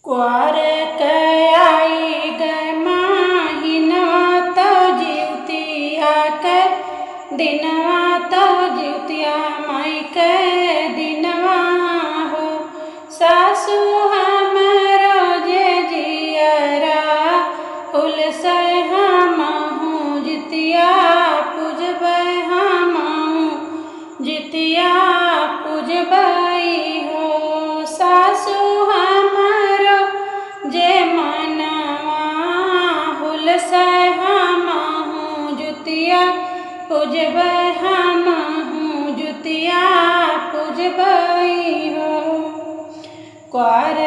क्वार आई गए माहिनवा तो जीवतिया के दिनवा तो जीवतिया माई के दिनवा हो। सासू हमरो जे जियरा हुलसे हमहु जितिया पूजबै हमहु जितिया पूजबै हो। सासू हमरो जे मनवा हुलसे हमहु जुतिया पूजबै हमहु जुतिया पूजबै हो। क्वार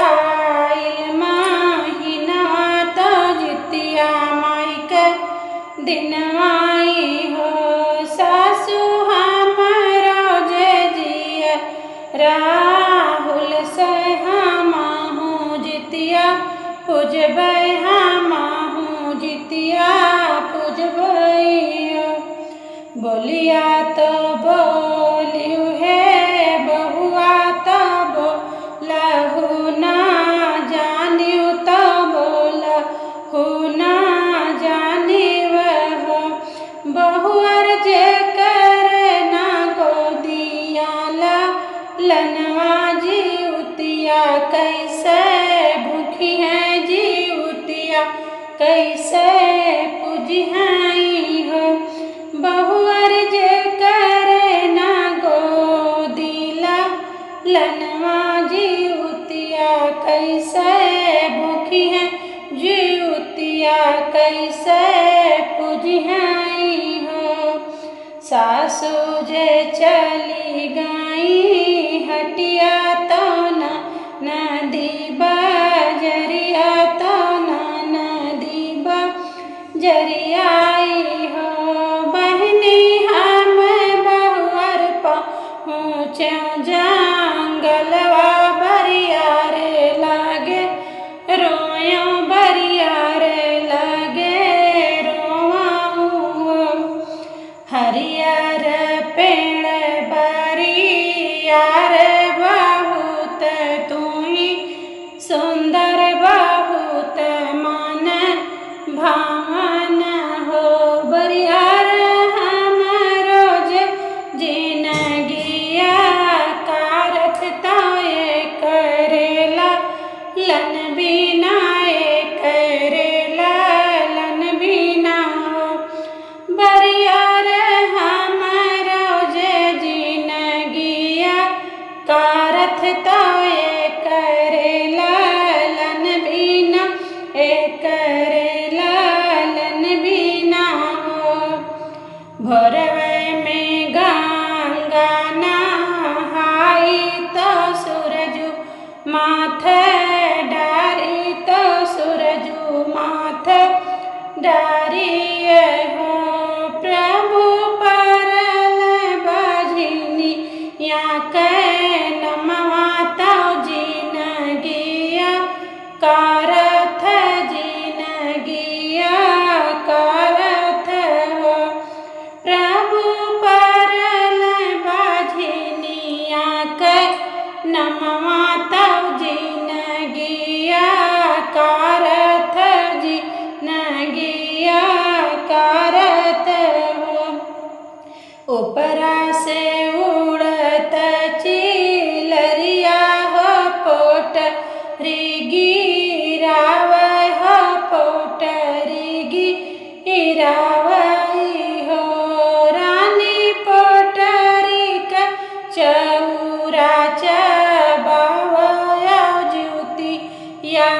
आइल माहिनवा तो जितिया माई के दिनवाई हो। सासू हमरो जे जियरा हुलसे हमहु जितिया पूजबै हमहु जितिया पूजबै हो। बोलिया तो बोलियु हे बहुआ तो बोलहु ना जानियु तो बोलहु ना जानिव हो। बहुअर जे करे ना गोदिया लनवा जीवतिया कैसे भूखी है जीवतिया कैसे पूजिहाई हो। बहुअर जे करे ना गोदिला लनवा जीवतिया कैसे भूखी है जीवतिया कैसे पूजिहाई हो। सासू जे चली गई हटिया तो नदी बजरिया तो नदी बजरियाई हो। बहनी हम बहुअर पहुँचे जंगलवा बरिया रे लगे रोयो बरिया रे लगे रोआऊँ। हरियर पेड़ बरियार बहुत तुही सुंदर बहुत मन भावन हो। बरियार हमरो जे जिनगिया कारत ताये करेला लन बिना करेला लन बिना हो। बरियार हमरो जे जिनगिया कारत ताये करेला लन बिना करेला लन बिना हो। भोरवे में गंगा नहाई तो सूरजु माथे डारी तो सूरजु माथे डारी हो। प्रभु परल बजनी या के नमवा तो जिनगिया कारथ जिनगिया कारथ हो। प्रभु परल बजनिया के नमवा तो जिनगिया कारथ जिनगिया कारथ हो। ऊपरा से उड़त चिलरिया हो पोटरी गिराव हो पोटरी गिरावई हो। रानी पोटरी का चौरा चबावया जुतिया